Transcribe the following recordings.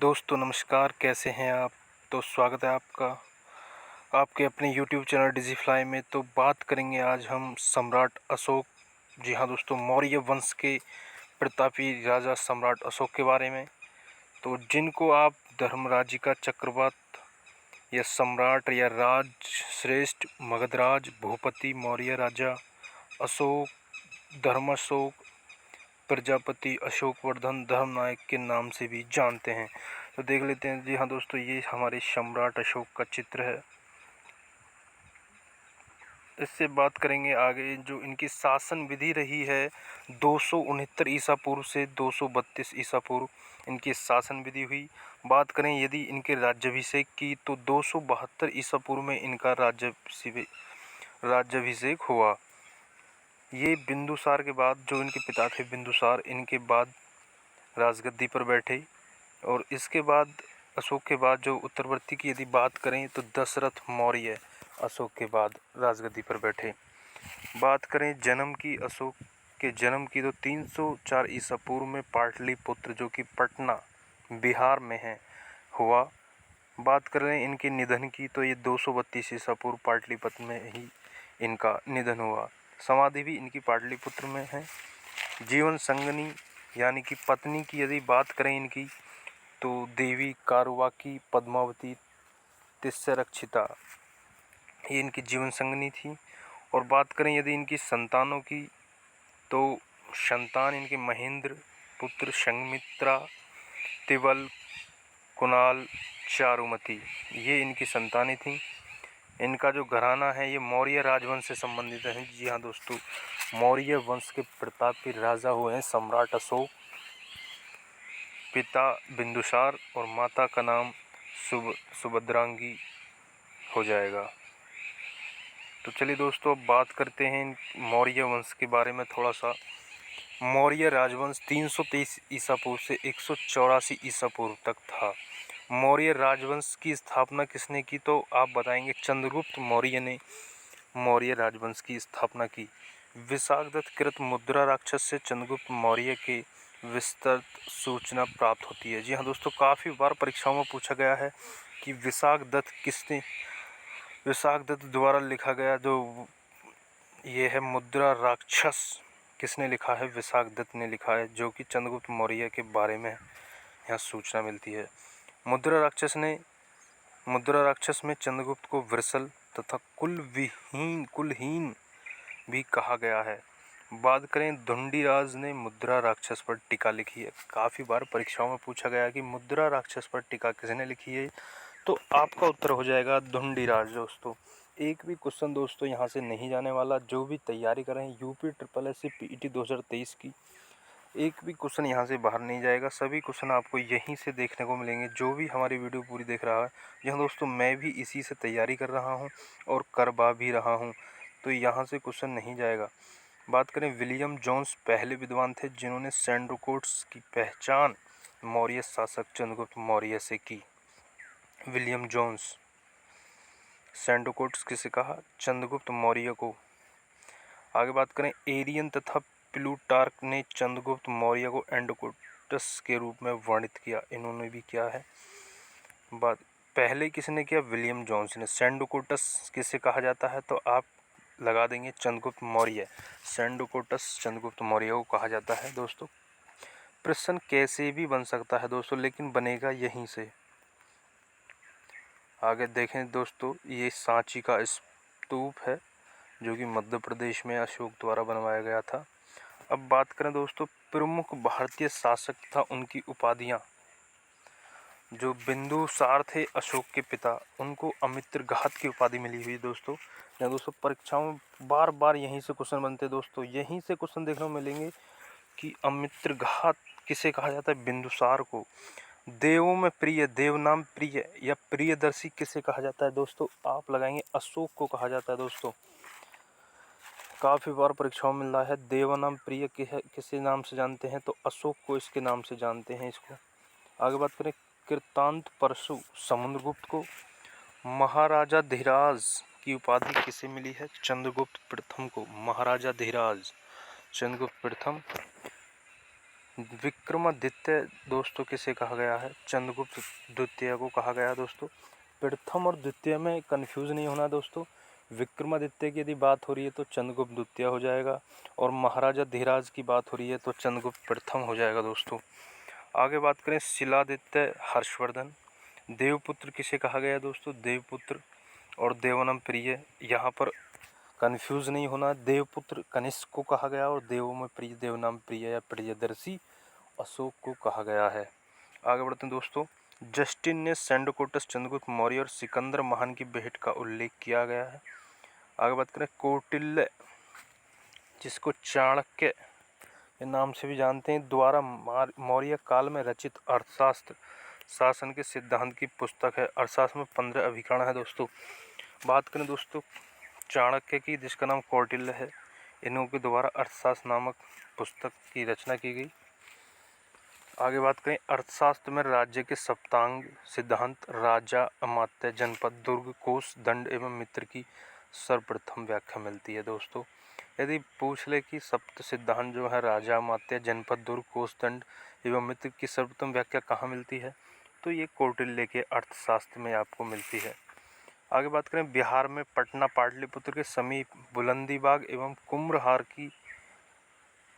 दोस्तों नमस्कार, कैसे हैं आप। तो स्वागत है आपका आपके अपने YouTube चैनल डिजीफ्लाई में। तो बात करेंगे आज हम सम्राट अशोक, जी हाँ दोस्तों, मौर्य वंश के प्रतापी राजा सम्राट अशोक के बारे में। तो जिनको आप धर्मराज का चक्रवात या सम्राट या राज श्रेष्ठ मगधराज भूपति मौर्य राजा अशोक, धर्माशोक, प्रजापति अशोकवर्धन, धर्मनायक के नाम से भी जानते हैं। तो देख लेते हैं। जी हाँ दोस्तों, ये हमारे सम्राट अशोक का चित्र है। इससे बात करेंगे आगे। जो इनकी शासन विधि रही है 269 ईसा पूर्व से 232 ईसा पूर्व इनकी शासन विधि हुई। बात करें यदि इनके राज्याभिषेक की तो 272 ईसा पूर्व में इनका राज्याभिषेक हुआ। ये बिंदुसार के बाद, जो इनके पिता थे बिंदुसार, इनके बाद राजगद्दी पर बैठे। और इसके बाद अशोक के बाद जो उत्तरवर्ती की यदि बात करें तो दशरथ मौर्य अशोक के बाद राजगद्दी पर बैठे। बात करें जन्म की, अशोक के जन्म की, तो 304 ईसा पूर्व में पाटलिपुत्र, जो कि पटना बिहार में है, हुआ। बात करें इनके निधन की तो ये 232 ईसा पूर्व पाटलिपुत्र में ही इनका निधन हुआ। समाधि भी इनकी पाटलिपुत्र में है। जीवन संगनी यानी कि पत्नी की यदि बात करें इनकी, तो देवी कारुवाकी पद्मावती तिस्सरक्षिता, ये इनकी जीवन संगनी थी। और बात करें यदि इनकी संतानों की, तो संतान इनके महेंद्र, पुत्र संघमित्रा, तिवल, कुणाल, चारुमती, ये इनकी संतानें थीं। इनका जो घराना है ये मौर्य राजवंश से संबंधित है। जी हाँ दोस्तों, मौर्य वंश के प्रतापी राजा हुए हैं सम्राट अशोक। पिता बिंदुसार और माता का नाम सुभद्रांगी हो जाएगा। तो चलिए दोस्तों, अब बात करते हैं मौर्य वंश के बारे में थोड़ा सा। मौर्य राजवंश 323 ईसा पूर्व से 184 ईसा पूर्व तक था। मौर्य राजवंश की स्थापना किसने की, तो आप बताएंगे चंद्रगुप्त मौर्य ने मौर्य राजवंश की स्थापना की। विशाखदत्त कृत मुद्रा राक्षस से चंद्रगुप्त मौर्य के विस्तृत सूचना प्राप्त होती है। जी हाँ दोस्तों, काफ़ी बार परीक्षाओं में पूछा गया है कि विशाखदत्त द्वारा लिखा गया जो ये है मुद्रा राक्षस, किसने लिखा है? विशाखदत्त ने लिखा है, जो कि चंद्रगुप्त मौर्य के बारे में यहाँ सूचना मिलती है। मुद्रा राक्षस में चंद्रगुप्त को वृषल तथा कुलहीन भी कहा गया है। बात करें धुंडीराज ने मुद्रा राक्षस पर टीका लिखी है। काफ़ी बार परीक्षाओं में पूछा गया कि मुद्रा राक्षस पर टीका किसने लिखी है, तो आपका उत्तर हो जाएगा धुंडीराज। दोस्तों एक भी क्वेश्चन दोस्तों यहाँ से नहीं जाने वाला। जो भी तैयारी कर रहे हैं UPSSC PET 2023 की, एक भी क्वेश्चन यहाँ से बाहर नहीं जाएगा। सभी क्वेश्चन आपको यहीं से देखने को मिलेंगे। जो भी हमारी वीडियो पूरी देख रहा है, यहाँ दोस्तों मैं भी इसी से तैयारी कर रहा हूँ और करवा भी रहा हूँ, तो यहाँ से क्वेश्चन नहीं जाएगा। बात करें विलियम जोन्स पहले विद्वान थे जिन्होंने सैंडोकोट्स की पहचान मौर्य शासक चंद्रगुप्त मौर्य से की। विलियम जोन्स, सैंडोकोट्स किसे कहा? चंद्रगुप्त मौर्य को। आगे बात करें एरियन तथा प्लूटार्क ने चंद्रगुप्त मौर्य को एंडोकोटस के रूप में वर्णित किया। इन्होंने भी किया है। बात पहले किसने किया? विलियम जोन्स ने। सैंडोकोटस किसे कहा जाता है, तो आप लगा देंगे चंद्रगुप्त मौर्य। सैंडोकोटस चंद्रगुप्त मौर्य को कहा जाता है। दोस्तों प्रश्न कैसे भी बन सकता है दोस्तों, लेकिन बनेगा यहीं से। आगे देखें दोस्तों, ये सांची का स्तूप है जो कि मध्य प्रदेश में अशोक द्वारा बनवाया गया था। अब बात करें दोस्तों प्रमुख भारतीय शासक तथा उनकी उपाधियां। जो बिंदुसार थे अशोक के पिता, उनको अमित्रघात की उपाधि मिली हुई दोस्तों। या दोस्तों परीक्षाओं में बार बार यहीं से क्वेश्चन बनते दोस्तों, यहीं से क्वेश्चन देखने को मिलेंगे कि अमित्रघात किसे कहा जाता है? बिंदुसार को। देवों में प्रिय, देव नाम प्रिय या प्रियदर्शी किसे कहा जाता है दोस्तों? आप लगाएंगे अशोक को कहा जाता है दोस्तों। काफ़ी बार परीक्षाओं में मिला है। देवानाम प्रिय किसी नाम से जानते हैं, तो अशोक को इसके नाम से जानते हैं इसको। आगे बात करें कृतांत परशु समुद्रगुप्त को। महाराजा धीराज की उपाधि किसे मिली है? चंद्रगुप्त प्रथम को। महाराजा धीराज चंद्रगुप्त प्रथम। विक्रमादित्य दोस्तों किसे कहा गया है? चंद्रगुप्त द्वितीय को कहा गया है दोस्तों। प्रथम और द्वितीय में कंफ्यूज नहीं होना दोस्तों। विक्रमादित्य की यदि बात हो रही है तो चंद्रगुप्त द्वितीय हो जाएगा, और महाराजा धीराज की बात हो रही है तो चंद्रगुप्त प्रथम हो जाएगा दोस्तों। आगे बात करें शिलादित्य हर्षवर्धन। देवपुत्र किसे कहा गया है दोस्तों? देवपुत्र और देवानंद प्रिय, यहाँ पर कंफ्यूज नहीं होना। देवपुत्र कनिष्क को कहा गया और देवों में प्रिय देवनाम प्रिय या प्रियदर्शी अशोक को कहा गया है। आगे बढ़ते हैं दोस्तों। जस्टिन ने सेंडकोटस चंद्रगुप्त मौर्य और सिकंदर महान की भेंट का उल्लेख किया गया है। आगे बात करें कौटिल्य, जिसको चाणक्य के नाम से भी जानते हैं, द्वारा मौर्य काल में रचित अर्थशास्त्र शासन के सिद्धांत की पुस्तक है। अर्थशास्त्र में 15 अभिकरण है दोस्तों। बात करें दोस्तों चाणक्य की, जिसका नाम कौटिल्य है, इन्हों के द्वारा अर्थशास्त्र नामक पुस्तक की रचना की गई। आगे बात करें अर्थशास्त्र में राज्य के सप्तांग सिद्धांत, राजा, अमात्य, जनपद, दुर्ग, कोष, दंड एवं मित्र की सर्वप्रथम व्याख्या मिलती है दोस्तों। यदि पूछ ले कि सप्त सिद्धांत जो है राजा, अमात्य, जनपद, दुर्ग, कोष, दंड एवं मित्र की सर्वप्रथम व्याख्या कहाँ मिलती है, तो ये कौटिल्य के अर्थशास्त्र में आपको मिलती है। आगे बात करें बिहार में पटना पाटलिपुत्र के समीप बुलंदीबाग एवं कुम्भहार की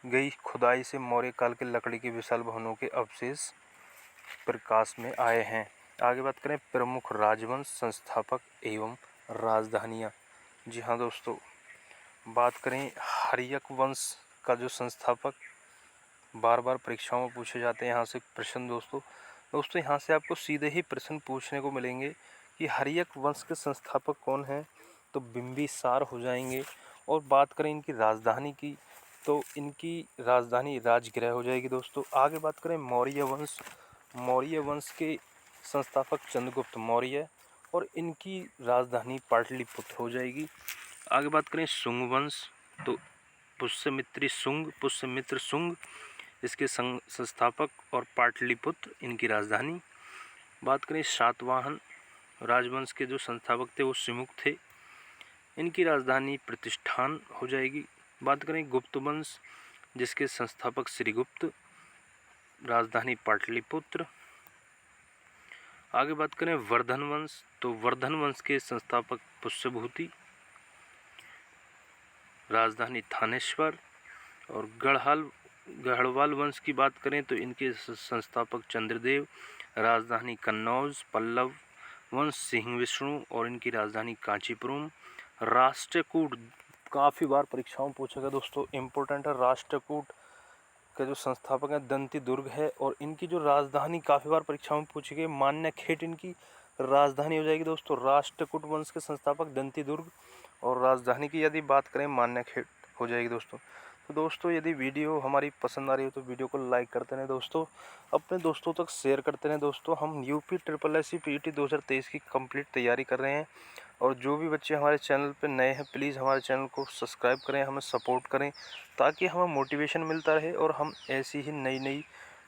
गई खुदाई से मौर्य काल के लकड़ी के विशाल भवनों के अवशेष प्रकाश में आए हैं। आगे बात करें प्रमुख राजवंश, संस्थापक एवं राजधानियाँ। जी हाँ दोस्तों, बात करें हर्यक वंश का जो संस्थापक बार बार परीक्षाओं में पूछे जाते हैं यहाँ से प्रश्न दोस्तों यहाँ से आपको सीधे ही प्रश्न पूछने को मिलेंगे कि हर्यक वंश के संस्थापक कौन हैं, तो बिंबिसार हो जाएंगे। और बात करें इनकी राजधानी की, तो इनकी राजधानी राजगृह हो जाएगी दोस्तों। आगे बात करें मौर्य वंश के संस्थापक चंद्रगुप्त मौर्य और इनकी राजधानी पाटलिपुत्र हो जाएगी। आगे बात करें शुंग वंश, तो पुष्यमित्र शुंग इसके संस्थापक और पाटलिपुत्र इनकी राजधानी। बात करें सातवाहन राजवंश के जो संस्थापक थे वो सिमुक थे, इनकी राजधानी प्रतिष्ठान हो जाएगी। बात करें गुप्त वंश जिसके संस्थापक श्रीगुप्त, राजधानी पाटलिपुत्र। आगे बात करें वर्धन वंश, तो वर्धन वंश के संस्थापक पुष्यभूति, राजधानी थानेश्वर। और गढ़वाल वंश की बात करें तो इनके संस्थापक चंद्रदेव, राजधानी कन्नौज। पल्लव वंश सिंह विष्णु और इनकी राजधानी कांचीपुरम। राष्ट्रकूट काफ़ी बार परीक्षाओं में पूछा गया दोस्तों, इम्पोर्टेंट है। राष्ट्रकूट के जो संस्थापक हैं दंती दुर्ग है, और इनकी जो राजधानी काफ़ी बार परीक्षाओं में पूछी गई, मान्यखेट इनकी राजधानी हो जाएगी दोस्तों। राष्ट्रकूट वंश के संस्थापक दंती दुर्ग और राजधानी की यदि बात करें मान्यखेट हो जाएगी दोस्तों। तो दोस्तों यदि वीडियो हमारी पसंद आ रही हो तो वीडियो को लाइक करते रहें दोस्तों, अपने दोस्तों तक शेयर करते रहें दोस्तों। हम UPSSC PET 2023 की कंप्लीट तैयारी कर रहे हैं, और जो भी बच्चे हमारे चैनल पर नए हैं प्लीज़ हमारे चैनल को सब्सक्राइब करें, हमें सपोर्ट करें, ताकि हमें मोटिवेशन मिलता रहे और हम ऐसी ही नई नई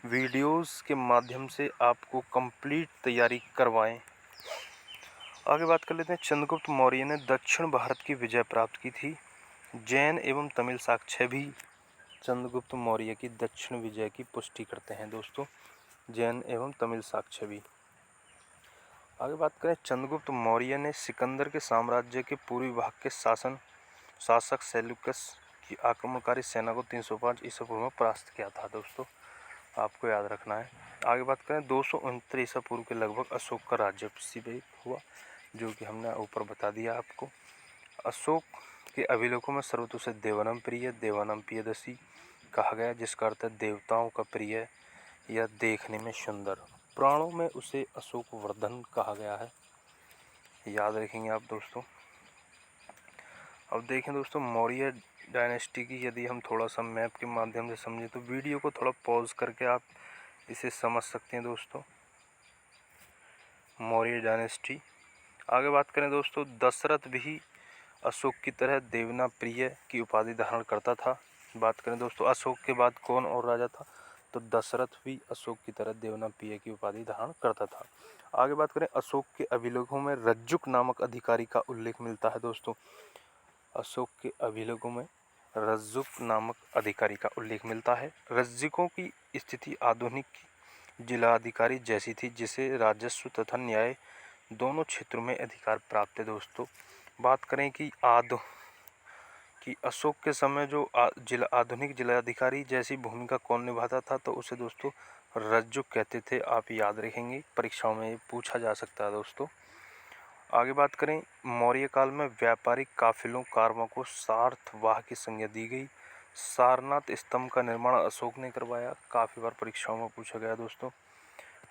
वीडियोज़ के माध्यम से आपको कंप्लीट तैयारी करवाएँ। आगे बात कर लेते हैं। चंद्रगुप्त मौर्य ने दक्षिण भारत की विजय प्राप्त की थी। जैन एवं तमिल साक्ष्य भी चंद्रगुप्त मौर्य की दक्षिण विजय की पुष्टि करते हैं दोस्तों, जैन एवं तमिल साक्ष्य भी। आगे बात करें चंद्रगुप्त मौर्य ने सिकंदर के साम्राज्य के पूर्वी भाग के शासक सेल्यूकस की आक्रमणकारी सेना को 305 ईसा पूर्व में परास्त किया था दोस्तों, आपको याद रखना है। आगे बात करें 269 ईसा पूर्व के लगभग अशोक का राज्याभिषेक हुआ, जो कि हमने ऊपर बता दिया आपको। अशोक के अभिलेखों में सर्वतु से देवानंद प्रियदर्शी कहा गया, जिसका अर्थ है देवताओं का प्रिय या देखने में सुंदर। पुराणों में उसे अशोक वर्धन कहा गया है, याद रखेंगे आप दोस्तों। अब देखें दोस्तों मौर्य डायनेस्टी की यदि हम थोड़ा सा मैप के माध्यम से समझें तो वीडियो को थोड़ा पॉज करके आप इसे समझ सकते हैं दोस्तों। मौर्य डायनेस्टी। आगे बात करें दोस्तों, दशरथ भी अशोक की तरह देवना प्रिय की उपाधि धारण करता था। बात करें दोस्तों अशोक के बाद कौन और राजा था, तो दशरथ भी अशोक की तरह देवना प्रिय की उपाधि धारण करता था। आगे बात करें अशोक के अभिलेखों में रज्जुक नामक अधिकारी का उल्लेख मिलता है दोस्तों। अशोक के अभिलेखों में रज्जुक नामक अधिकारी का उल्लेख मिलता है। रज्जुकों की स्थिति आधुनिक जिलाधिकारी जैसी थी, जिसे राजस्व तथा न्याय दोनों क्षेत्रों में अधिकार प्राप्त है। दोस्तों बात करें कि अशोक के समय जो आधुनिक जिलाधिकारी जैसी भूमिका कौन निभाता था, तो उसे दोस्तों रज्जुक कहते थे। आप याद रखेंगे, परीक्षाओं में पूछा जा सकता है। दोस्तों आगे बात करें, मौर्य काल में व्यापारिक काफिलों कारवां को सार्थवाह की संज्ञा दी गई। सारनाथ स्तंभ का निर्माण अशोक ने करवाया, काफी बार परीक्षाओं में पूछा गया। दोस्तों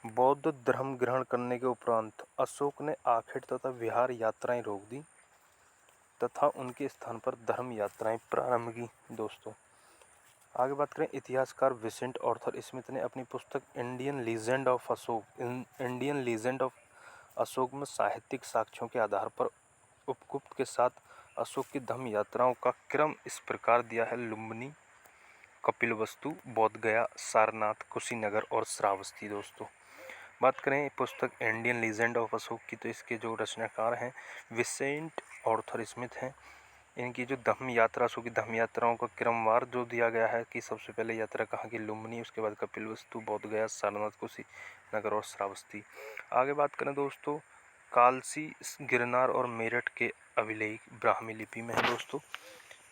बौद्ध धर्म ग्रहण करने के उपरांत अशोक ने आखेट तथा विहार यात्राएं रोक दी तथा उनके स्थान पर धर्म यात्राएं प्रारंभ की। दोस्तों आगे बात करें, इतिहासकार विसेंट ऑर्थर स्मिथ ने अपनी पुस्तक इंडियन लीजेंड ऑफ अशोक में साहित्यिक साक्ष्यों के आधार पर उपगुप्त के साथ अशोक की धर्म यात्राओं का क्रम इस प्रकार दिया है: लुम्बिनी, कपिलवस्तु, बोधगया, सारनाथ, कुशीनगर और श्रावस्ती। दोस्तों बात करें पुस्तक इंडियन लीजेंड ऑफ अशोक की, तो इसके जो रचनाकार हैं विसेंट ऑर्थर स्मिथ हैं। इनकी जो धम्म यात्रा, अशोक की धम्म यात्राओं का क्रमवार जो दिया गया है कि सबसे पहले यात्रा कहाँ की, लुम्बिनी, उसके बाद कपिलवस्तु, बोधगया, सारनाथ, कुशीनगर और श्रावस्ती। आगे बात करें दोस्तों, कालसी, गिरनार और मेरठ के अभिलेख ब्राह्मी लिपि में है। दोस्तों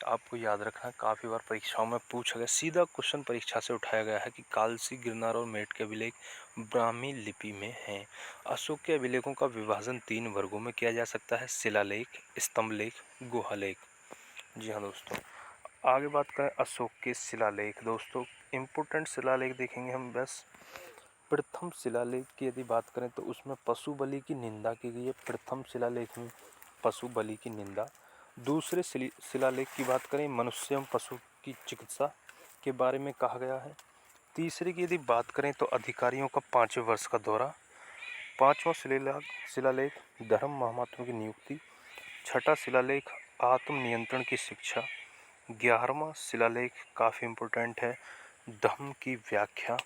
आपको याद रखना, काफ़ी बार परीक्षाओं में पूछा गया, सीधा क्वेश्चन परीक्षा से उठाया गया है कि कालसी, गिरनार और मेरठ के अभिलेख ब्राह्मी लिपि में हैं। अशोक के अभिलेखों का विभाजन 3 वर्गों में किया जा सकता है: शिलालेख, स्तंभलेख, गुहालेख। जी हाँ दोस्तों, आगे बात करें अशोक के शिलालेख। दोस्तों इम्पोर्टेंट शिलालेख देखेंगे हम। बस प्रथम शिलालेख की यदि बात करें तो उसमें पशु बलि की निंदा की गई है। प्रथम शिलालेख में पशु बलि की निंदा। दूसरे शिलालेख की बात करें, मनुष्य एवं पशु की चिकित्सा के बारे में कहा गया है। तीसरे की यदि बात करें तो अधिकारियों का 5वें वर्ष का दौरा। 5वां शिलालेख धर्म महामात्रों की नियुक्ति। 6ठा शिलालेख आत्म नियंत्रण की शिक्षा। 11वां शिलालेख काफ़ी इम्पोर्टेंट है, धम्म की व्याख्या।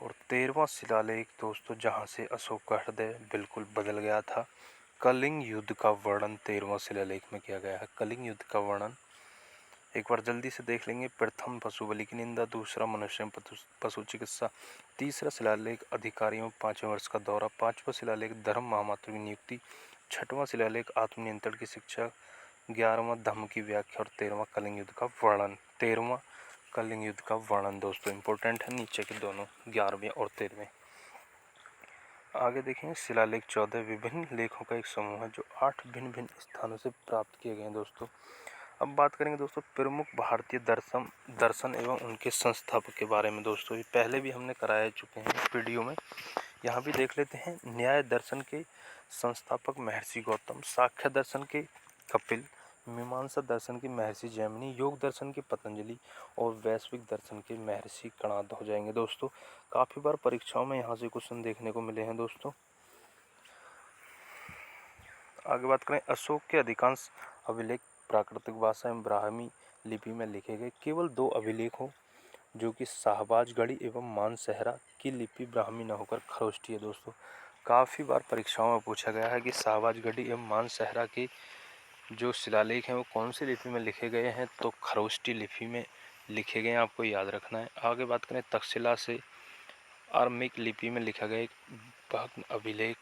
और 13वां शिलालेख दोस्तों, जहां से अशोक का हृदय बिल्कुल बदल गया था, कलिंग युद्ध का वर्णन 13वां शिलालेख में किया गया है। कलिंग युद्ध का वर्णन एक बार जल्दी से देख लेंगे। प्रथम पशु बलि की निंदा, दूसरा मनुष्य पशु चिकित्सा, तीसरा शिलालेख अधिकारियों 5वें वर्ष का दौरा, 5वां शिलालेख धर्म महामात्र की नियुक्ति, 6वां शिलालेख आत्मनियंत्रण की शिक्षा, 11वां धम्म की व्याख्या और 13वां कलिंग युद्ध का वर्णन। 13वां कलिंग युद्ध का वर्णन दोस्तों इंपॉर्टेंट है, नीचे के दोनों 11वें और 13वें। आगे देखेंगे शिलालेख 14 विभिन्न लेखों का एक समूह है जो 8 भिन्न भिन्न स्थानों से प्राप्त किए गए हैं। दोस्तों अब बात करेंगे दोस्तों प्रमुख भारतीय दर्शन एवं उनके संस्थापक के बारे में। दोस्तों ये पहले भी हमने कराया चुके हैं वीडियो में, यहाँ भी देख लेते हैं। न्याय दर्शन के संस्थापक महर्षि गौतम, सांख्य दर्शन के कपिल, मीमांसा दर्शन के महर्षि जैमिनी, योग दर्शन के पतंजलि और वैश्विक दर्शन के महर्षि कणाद हो जाएंगे। दोस्तों काफ़ी बार परीक्षाओं में यहाँ से क्वेश्चन देखने को मिले हैं। दोस्तों आगे बात करें, अशोक के अधिकांश अभिलेख प्राकृतिक भाषा एवं ब्राह्मी लिपि में लिखे गए। केवल 2 अभिलेख हो जो कि शाहबाजगढ़ी एवं मानसहरा की लिपि ब्राह्मी न होकर खरोष्टी है। दोस्तों काफ़ी बार परीक्षाओं में पूछा गया है कि शाहबाजगढ़ी एवं मानसहरा के जो शिलालेख हैं वो कौन सी लिपि में लिखे गए हैं, तो खरोष्टी लिपि में लिखे गए हैं, आपको याद रखना है। आगे बात करें, तक्षशिला से आर्मिक लिपि में लिखा गया एक भग्न अभिलेख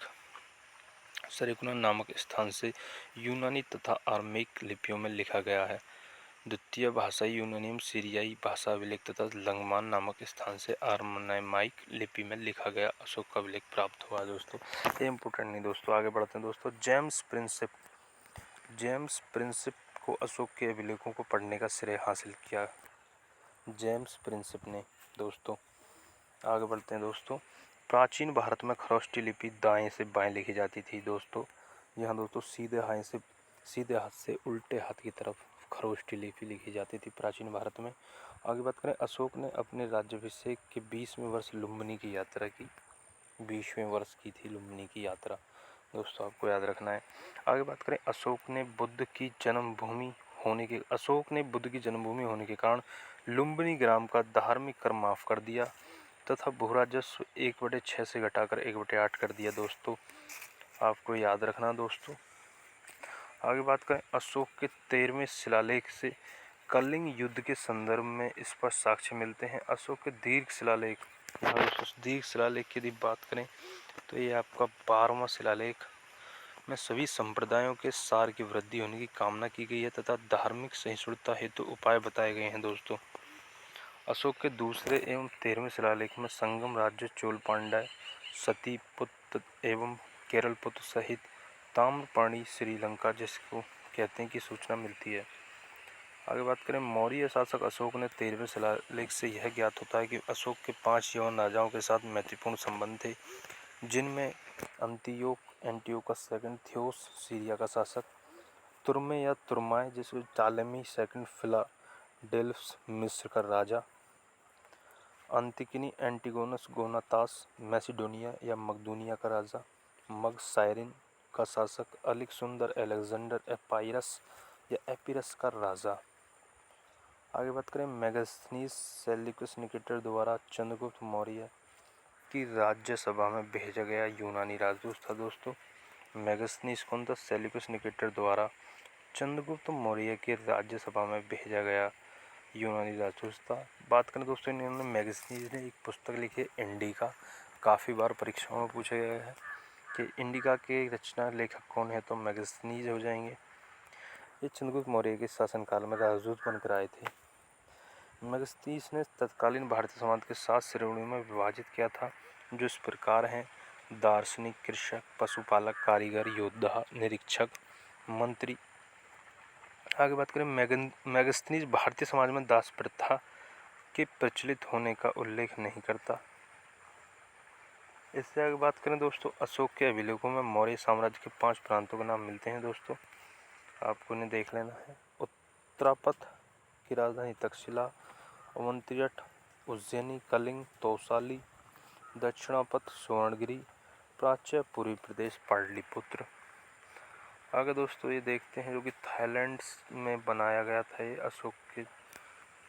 सरिकुना नामक स्थान से यूनानी तथा आर्मिक लिपियों में लिखा गया है। द्वितीय भाषाई यूनानियम सीरियाई भाषा अभिलेख तथा लंगमान नामक स्थान से आर्मनाइक लिपि में लिखा गया अशोक का अभिलेख प्राप्त हुआ। दोस्तों ये इंपॉर्टेंट नहीं। दोस्तों आगे बढ़ते हैं। दोस्तों जेम्स प्रिंसिप को अशोक के अभिलेखों को पढ़ने का श्रेय हासिल किया जेम्स प्रिंसिप ने। दोस्तों आगे बढ़ते हैं। दोस्तों प्राचीन भारत में खरोष्टी लिपि दाएं से बाएं लिखी जाती थी। दोस्तों यहाँ दोस्तों सीधे हाथ से उल्टे हाथ की तरफ खरोष्टी लिपि लिखी जाती थी प्राचीन भारत में। आगे बात करें, अशोक ने अपने राज्याभिषेक के 20वें वर्ष लुम्बिनी की यात्रा की। 20वें वर्ष की थी लुम्बिनी की यात्रा। दोस्तों आपको याद रखना है। आगे बात करें, अशोक ने बुद्ध की जन्मभूमि होने के कारण लुम्बिनी ग्राम का धार्मिक कर माफ कर दिया तथा भूराजस्व 1/6 से घटाकर 1/8 कर दिया। दोस्तों आपको याद रखना। दोस्तों आगे बात करें, अशोक के 13वें शिलालेख से कलिंग युद्ध के संदर्भ में इस पर साक्ष्य मिलते हैं। अशोक के दीर्घ शिलालेख, दीर्घ शिलालेख की यदि बात करें तो ये आपका 12वां शिलालेख में सभी संप्रदायों के सार की वृद्धि होने की कामना की गई है तथा धार्मिक सहिष्णुता हेतु उपाय बताए गए हैं दोस्तों। अशोक के दूसरे एवं 13वें शिलालेख में संगम राज्य, चोल पांड्य, सती पुत्र एवं केरल पुत्र सहित ताम्रपर्णी श्रीलंका जिसको कहते हैं की सूचना मिलती है। आगे बात करें, मौर्य शासक अशोक ने 13वें शिलालेख से यह ज्ञात होता है कि अशोक के 5 यवन राजाओं के साथ मैत्रीपूर्ण संबंध थे, जिनमें एंटियोकस सेकंड थियोस सीरिया का शासक, तुर्मे या तुर्माय जिसको टालेमी सेकंड फिलाडेल्फस मिस्र का राजा, अंतिकिनी एंटिगोनस गोनातास मैसिडोनिया या मकदूनिया का राजा, मग साइरिन का शासक, अलेक्जेंडर एलेक्जेंडर एपाइरस या एपिरस का राजा। आगे बात करें, मेगास्थनीज सेल्यूकस निकेटर द्वारा चंद्रगुप्त मौर्य की राज्यसभा में भेजा गया यूनानी राजदूत था दोस्तों। मेगास्थनीज कौन था? सेल्यूकस निकेटर द्वारा चंद्रगुप्त मौर्य की राज्यसभा में भेजा गया यूनानी राजदूत था। बात करें दोस्तों, इन्होंने मेगास्थनीज ने एक पुस्तक लिखी है इंडिका, काफ़ी बार परीक्षाओं में पूछा गया है कि इंडिका के रचना लेखक कौन है, तो मेगास्थनीज हो जाएंगे। ये चंद्रगुप्त मौर्य के शासनकाल में राजदूत बनकर आए थे। मेगास्थनीज ने तत्कालीन भारतीय समाज के 7 श्रेणियों में विभाजित किया था, जो इस प्रकार हैं: दार्शनिक, कृषक, पशुपालक, कारीगर, योद्धा, निरीक्षक, मंत्री। आगे बात करें, मेगास्थनीज भारतीय समाज में दास प्रथा के प्रचलित होने का उल्लेख नहीं करता। इससे आगे बात करें दोस्तों, अशोक के अभिलेखों में मौर्य साम्राज्य के 5 प्रांतों के नाम मिलते हैं दोस्तों, आपको इन्हें देख लेना है। उत्तरापथ की राजधानी तक्षशिला, अवंतियट, उज्जैनी, कलिंग, तौसाली, दक्षिणापथ, स्वर्णगिरी, प्राच्य, पूर्वी प्रदेश, पाटलिपुत्र। आगे दोस्तों ये देखते हैं जो कि थाईलैंड में बनाया गया था ये अशोक के,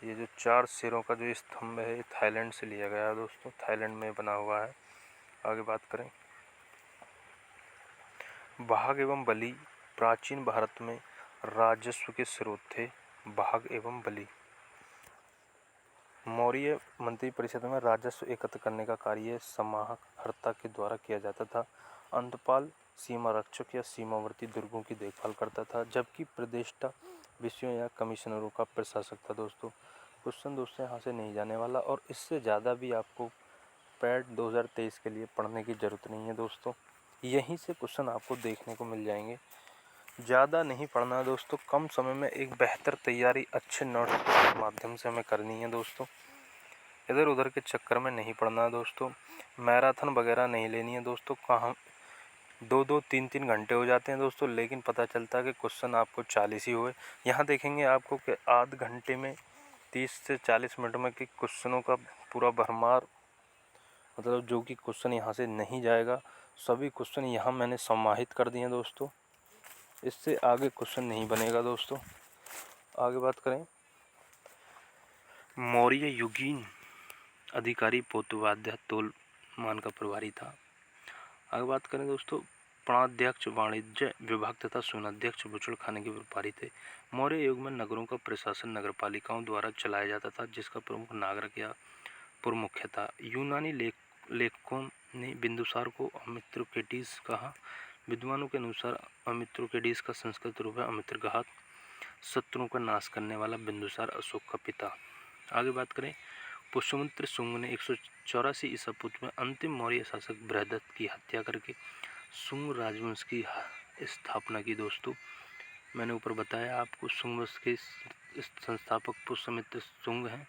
ये जो 4 शेरों का जो स्तंभ है ये थाईलैंड से लिया गया है दोस्तों, थाईलैंड में बना हुआ है। आगे बात करें, भाग एवं बलि प्राचीन भारत में राजस्व के स्रोत थे। भाग एवं बलि मौर्य मंत्री परिषद में राजस्व एकत्र करने का कार्य समाहर्ता के द्वारा किया जाता था। अंतपाल सीमा रक्षक या सीमावर्ती दुर्गों की देखभाल करता था, जबकि प्रदेष्टा विषयों या कमिश्नरों का प्रशासक था दोस्तों। क्वेश्चन दोस्तों यहाँ से नहीं जाने वाला, और इससे ज़्यादा भी आपको पैड 2023 के लिए पढ़ने की ज़रूरत नहीं है दोस्तों, यहीं से क्वेश्चन आपको देखने को मिल जाएंगे। ज़्यादा नहीं पढ़ना है दोस्तों, कम समय में एक बेहतर तैयारी अच्छे नोट्स के माध्यम से हमें करनी है दोस्तों। इधर उधर के चक्कर में नहीं पढ़ना है दोस्तों, मैराथन वगैरह नहीं लेनी है दोस्तों। कहाँ 2-2, 3-3 घंटे हो जाते हैं दोस्तों, लेकिन पता चलता है कि क्वेश्चन आपको 40 ही हुए। यहाँ देखेंगे आपको कि आध घंटे में 30 से 40 मिनट में कि क्वेश्चनों का पूरा भरमार, मतलब जो कि क्वेश्चन यहाँ से नहीं जाएगा, सभी क्वेश्चन यहाँ मैंने समाहित कर दिए हैं दोस्तों। इससे आगे क्वेश्चन नहीं बनेगा दोस्तों। आगे बात करें, मौर्य युगीन अधिकारी पोतवाद्य तोलमान का प्रभारी था। आगे बात करें दोस्तों, प्राध्यक्ष वाणिज्य विभाग तथा सुनाध्यक्ष बुचड़खाने के व्यापारी थे। मौर्य युग में नगरों का प्रशासन नगरपालिकाओं द्वारा चलाया जाता था, जिसका प्रमुख नागरिक या पुरमुख्य था। यूनानी लेखकों ने बिंदुसार को अमित्रोकेटिस कहा। विद्वानों के अनुसार अमित्रोकेटिस का संस्कृत रूप है अमित्रघात, शत्रुओं का नाश करने वाला बिंदुसार अशोक का पिता। आगे बात करें, पुष्यमित्र शुंग ने 184 ईसा पूर्व में अंतिम मौर्य शासक बृहदत्त की हत्या करके शुंग राजवंश की स्थापना की दोस्तों। मैंने ऊपर बताया आपको, शुंग वंश के संस्थापक पुष्यमित्र शुंग हैं,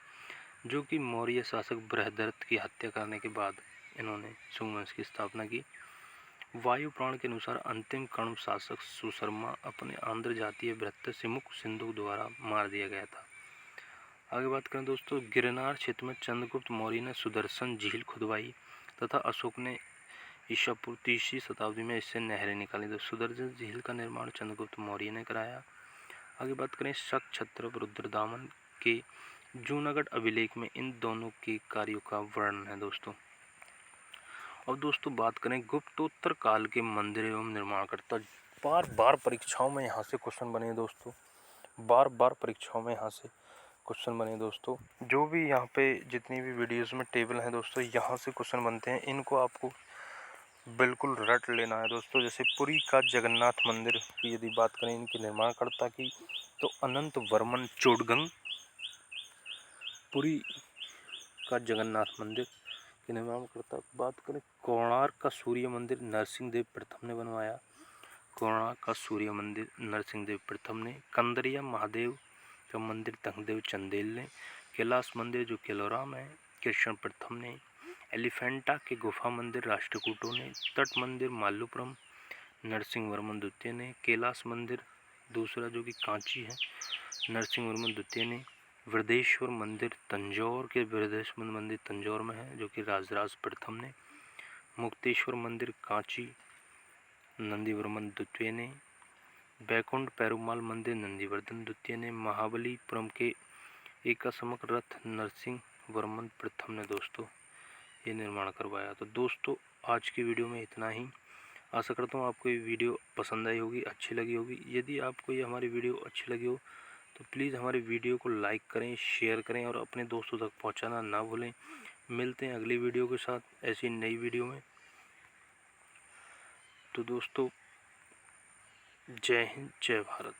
जो कि मौर्य शासक बृहदत्त की हत्या करने के बाद इन्होंने शुंग वंश की स्थापना की। वायु पुराण के अनुसार अंतिम कर्ण शासक सुशर्मा अपने आंध्र जातीय भ्रातृ सिमुक सिंधु द्वारा मार दिया गया था। आगे बात करें दोस्तों, गिरनार क्षेत्र में चंद्रगुप्त मौर्य ने सुदर्शन झील खुदवाई तथा अशोक ने ईसा पूर्व 3वीं शताब्दी में इससे नहरें निकाली। तो सुदर्शन झील का निर्माण चंद्रगुप्त मौर्य ने कराया। आगे बात करें, शक छत्र रुद्रदामन के जूनागढ़ अभिलेख में इन दोनों के कार्यों का वर्णन है दोस्तों। और दोस्तों बात करें गुप्तोत्तर काल के मंदिर एवं निर्माणकर्ता, बार बार परीक्षाओं में यहाँ से क्वेश्चन बने दोस्तों। बार बार परीक्षाओं में यहाँ से क्वेश्चन बने दोस्तों। जो भी यहाँ पे जितनी भी वीडियोस में टेबल हैं दोस्तों, यहाँ से क्वेश्चन बनते हैं, इनको आपको बिल्कुल रट लेना है दोस्तों। जैसे पुरी का जगन्नाथ मंदिर की यदि बात करें इनके निर्माणकर्ता की, तो अनंत वर्मन चोडगंग पुरी का जगन्नाथ मंदिर के निर्माणकर्ता। बात करें कोणार्क का सूर्य मंदिर नरसिंह देव प्रथम ने बनवाया। कोणार्क का सूर्य मंदिर नरसिंह देव प्रथम ने। कंदरिया महादेव का मंदिर तंगदेव चंदेल ने। कैलाश मंदिर जो केलोरा में है कृष्ण प्रथम ने। एलिफेंटा के गुफा मंदिर राष्ट्रकूटों ने। तट मंदिर मालूपुरम नरसिंह वर्मन द्वितीय ने। कैलाश मंदिर दूसरा जो कि कांची है नरसिंह वर्मन द्वितीय ने। वृद्धेश्वर मंदिर तंजौर के वृद्धेश्वर मंदिर तंजौर में है जो कि राजराज प्रथम ने। मुक्तेश्वर मंदिर कांची नंदीवर्मन द्वितीय ने। बैकुंठ पेरुमाल मंदिर नंदीवर्धन द्वितीय ने। महाबलीपुरम के एकाश्मक रथ नरसिंह वर्मन प्रथम ने दोस्तों ये निर्माण करवाया। तो दोस्तों आज की वीडियो में इतना ही। आशा करता हूँ आपको ये वीडियो पसंद आई होगी, अच्छी लगी होगी। यदि आपको ये हमारी वीडियो अच्छी लगी हो तो प्लीज़ हमारी वीडियो को लाइक करें, शेयर करें और अपने दोस्तों तक पहुँचाना ना भूलें। मिलते हैं अगली वीडियो के साथ ऐसी नई वीडियो में। तो दोस्तों जय हिंद, जय भारत।